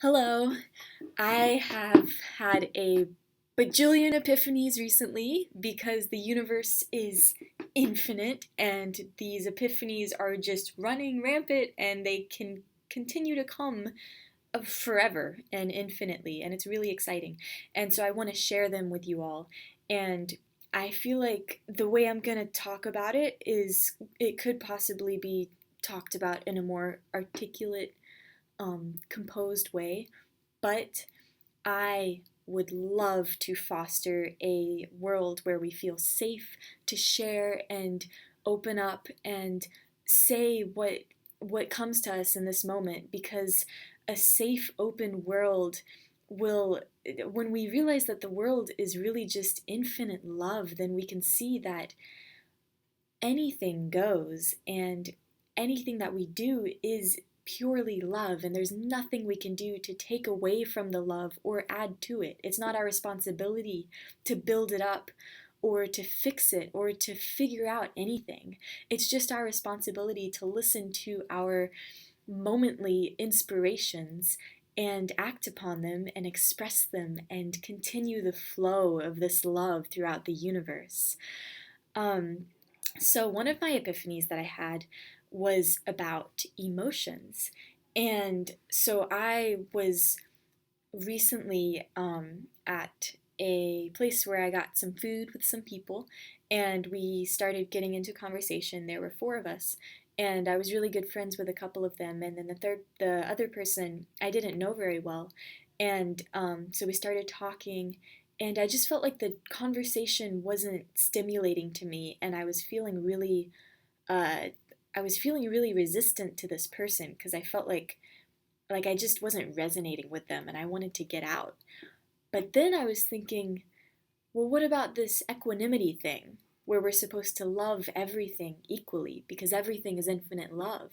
Hello. I have had a bajillion epiphanies recently because the universe is infinite and these epiphanies are just running rampant and they can continue to come forever and infinitely, and it's really exciting. And so I want to share them with you all. And I feel like the way I'm going to talk about it is it could possibly be talked about in a more articulate, composed way, but I would love to foster a world where we feel safe to share and open up and say what comes to us in this moment, because a safe, open world will, when we realize that the world is really just infinite love, then we can see that anything goes, and anything that we do is purely love, and there's nothing we can do to take away from the love or add to it. It's not our responsibility to build it up or to fix it or to figure out anything. It's just our responsibility to listen to our momently inspirations and act upon them and express them and continue the flow of this love throughout the universe. Um, so, one of my epiphanies that I had was about emotions. And so I was recently at a place where I got some food with some people, and we started getting into conversation. There were four of us, and I was really good friends with a couple of them. And then the other person, I didn't know very well, and so we started talking. And I just felt like the conversation wasn't stimulating to me, and uh, I was feeling really resistant to this person because I felt like I just wasn't resonating with them and I wanted to get out. But then I was thinking, well, what about this equanimity thing where we're supposed to love everything equally because everything is infinite love?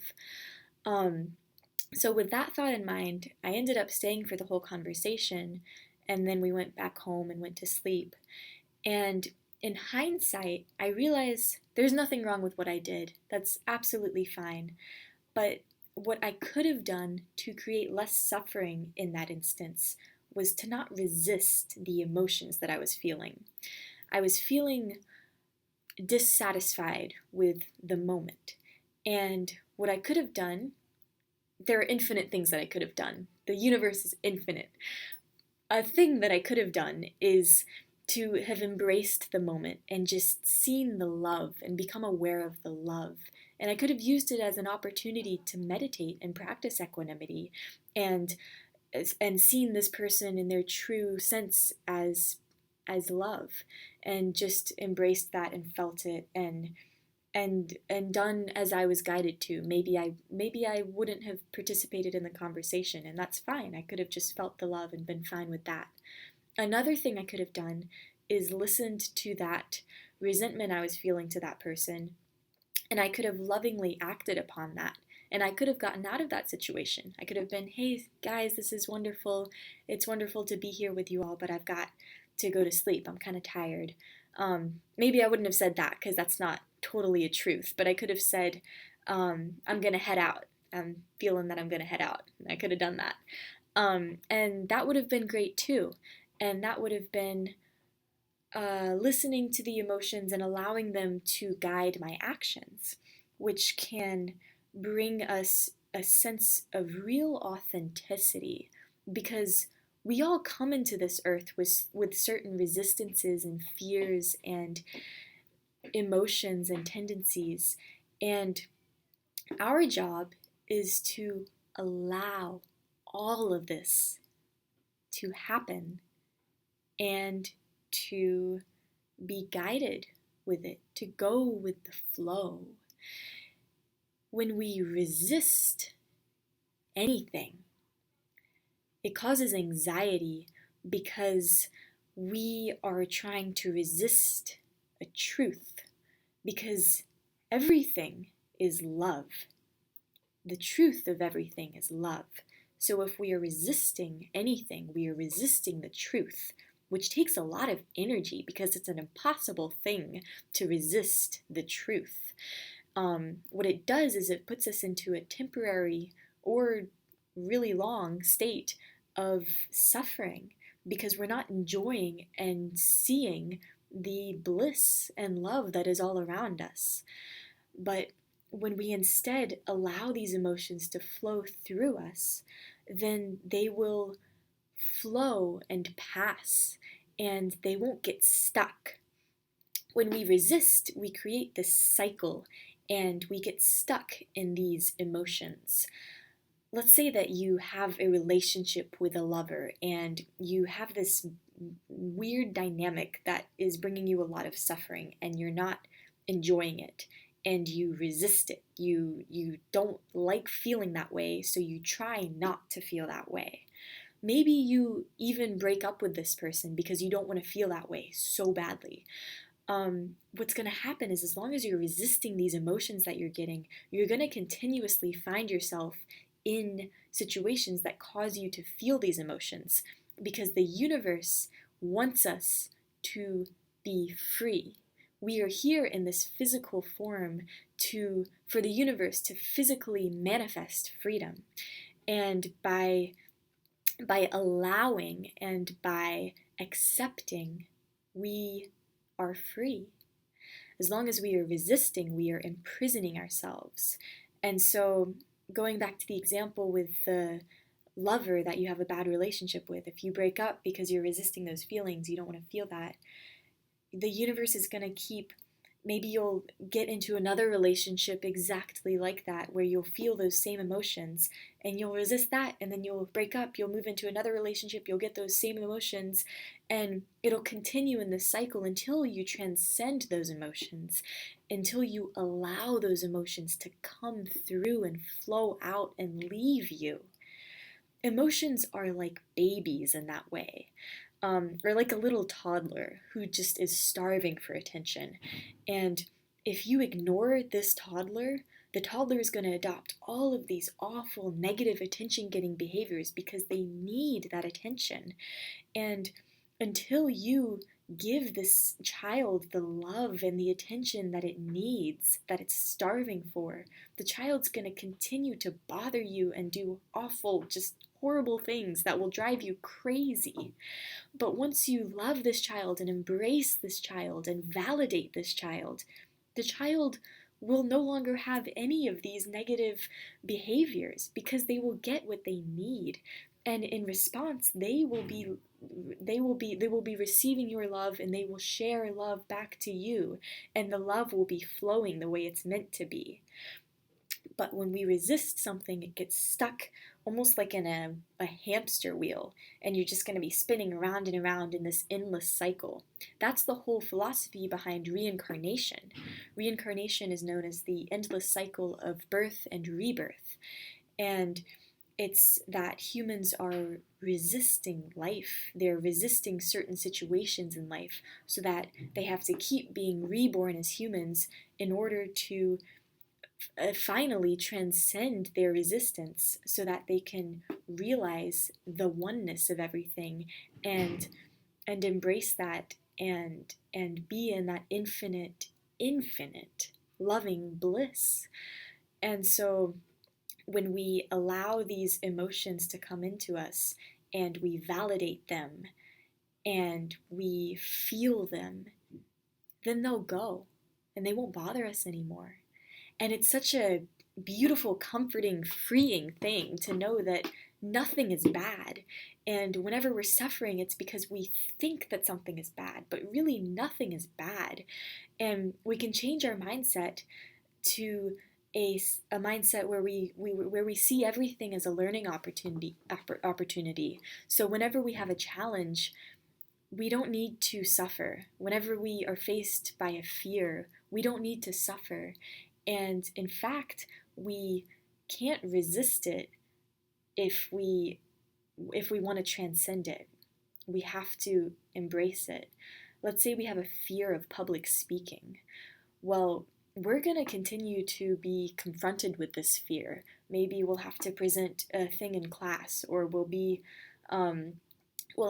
Um, so, with that thought in mind, I ended up staying for the whole conversation, and then we went back home and went to sleep. And in hindsight, I realize there's nothing wrong with what I did. That's absolutely fine. But what I could have done to create less suffering in that instance was to not resist the emotions that I was feeling. I was feeling dissatisfied with the moment. And what I could have done, there are infinite things that I could have done. The universe is infinite. A thing that I could have done is to have embraced the moment and just seen the love and become aware of the love. And I could have used it as an opportunity to meditate and practice equanimity and seen this person in their true sense as love, and just embraced that and felt it and done as I was guided to. Maybe I wouldn't have participated in the conversation, and that's fine. I could have just felt the love and been fine with that. Another thing I could have done is listened to that resentment I was feeling to that person, and I could have lovingly acted upon that. And I could have gotten out of that situation. I could have been, hey guys, this is wonderful. It's wonderful to be here with you all, but I've got to go to sleep. I'm kind of tired. Maybe I wouldn't have said that because that's not totally a truth, but I could have said, I'm going to head out. I'm feeling that I'm going to head out. I could have done that. And that would have been great too. And that would have been listening to the emotions and allowing them to guide my actions, which can bring us a sense of real authenticity, because we all come into this earth with certain resistances and fears and emotions and tendencies, and our job is to allow all of this to happen and to be guided with it, to go with the flow. When we resist anything, it causes anxiety because we are trying to resist a truth, because everything is love. The truth of everything is love. So if we are resisting anything, we are resisting the truth, which takes a lot of energy because it's an impossible thing to resist the truth. What it does is it puts us into a temporary or really long state of suffering because we're not enjoying and seeing the bliss and love that is all around us. But when we instead allow these emotions to flow through us, then they will flow and pass, and they won't get stuck. When we resist, we create this cycle and we get stuck in these emotions. Let's say that you have a relationship with a lover and you have this weird dynamic that is bringing you a lot of suffering and you're not enjoying it and you resist it. You don't like feeling that way, so you try not to feel that way. Maybe you even break up with this person because you don't want to feel that way so badly. What's going to happen is, as long as you're resisting these emotions that you're getting, you're going to continuously find yourself in situations that cause you to feel these emotions, because the universe wants us to be free. We are here in this physical form for the universe to physically manifest freedom. And by allowing and by accepting, we are free. As long as we are resisting, we are imprisoning ourselves. And so, going back to the example with the lover that you have a bad relationship with, if you break up because you're resisting those feelings, you don't want to feel that, the universe is going to keep, maybe you'll get into another relationship exactly like that, where you'll feel those same emotions and you'll resist that, and then you'll break up, you'll move into another relationship, you'll get those same emotions, and it'll continue in this cycle until you transcend those emotions, until you allow those emotions to come through and flow out and leave you. Emotions are like babies in that way. Or like a little toddler who just is starving for attention. And if you ignore this toddler, the toddler is going to adopt all of these awful negative attention-getting behaviors because they need that attention. And until you give this child the love and the attention that it needs, that it's starving for, the child's going to continue to bother you and do awful, just horrible things that will drive you crazy. But once you love this child and embrace this child and validate this child, the child will no longer have any of these negative behaviors because they will get what they need. And in response, they will be receiving your love, and they will share love back to you, and the love will be flowing the way it's meant to be. But when we resist something, it gets stuck almost like in a hamster wheel, and you're just going to be spinning around and around in this endless cycle. That's the whole philosophy behind reincarnation. Reincarnation is known as the endless cycle of birth and rebirth. And it's that humans are resisting life. They're resisting certain situations in life so that they have to keep being reborn as humans in order to finally transcend their resistance, so that they can realize the oneness of everything and embrace that and be in that infinite loving bliss. And so when we allow these emotions to come into us and we validate them and we feel them, then they'll go and they won't bother us anymore. And it's such a beautiful, comforting, freeing thing to know that nothing is bad. And whenever we're suffering, it's because we think that something is bad, but really nothing is bad. And we can change our mindset to a mindset where we see everything as a learning opportunity. So whenever we have a challenge, we don't need to suffer. Whenever we are faced by a fear, we don't need to suffer. And in fact, we can't resist it if we want to transcend it. We have to embrace it. Let's say we have a fear of public speaking. Well, we're going to continue to be confronted with this fear. Maybe we'll have to present a thing in class, or we'll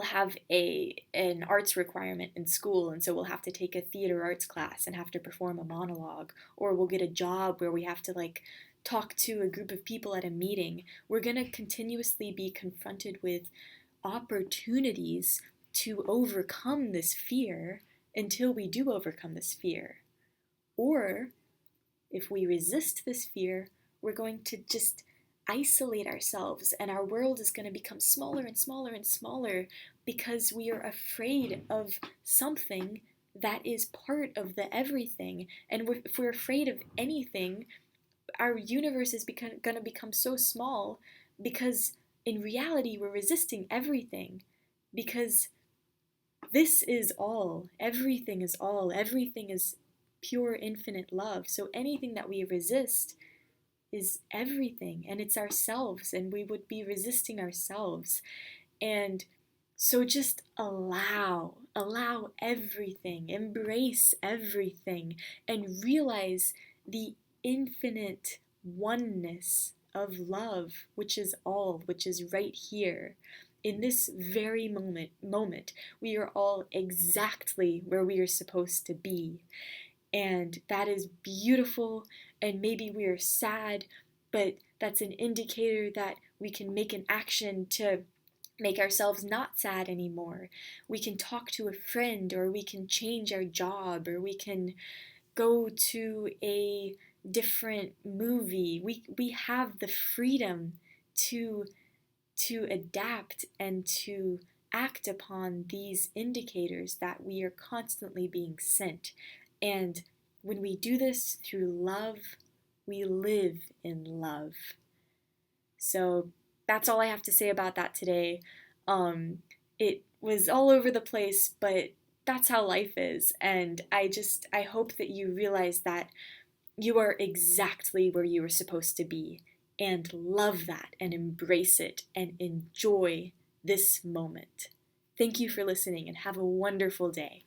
have an arts requirement in school, and so we'll have to take a theater arts class and have to perform a monologue, or we'll get a job where we have to talk to a group of people at a meeting. We're going to continuously be confronted with opportunities to overcome this fear until we do overcome this fear. Or if we resist this fear, we're going to just isolate ourselves, and our world is going to become smaller and smaller and smaller because we are afraid of something that is part of the everything. And if we're afraid of anything, our universe is going to become so small, because in reality we're resisting everything, because this is all, everything is all, everything is pure infinite love. So anything that we resist is everything, and it's ourselves, and we would be resisting ourselves. And so just allow everything, embrace everything, and realize the infinite oneness of love, which is all, which is right here. In this very moment, we are all exactly where we are supposed to be. And that is beautiful, and maybe we are sad, but that's an indicator that we can make an action to make ourselves not sad anymore. We can talk to a friend, or we can change our job, or we can go to a different movie. We have the freedom to adapt and to act upon these indicators that we are constantly being sent. And when we do this through love, we live in love. So that's all I have to say about that today. It was all over the place, but that's how life is. And I hope that you realize that you are exactly where you were supposed to be, and love that and embrace it and enjoy this moment. Thank you for listening, and have a wonderful day.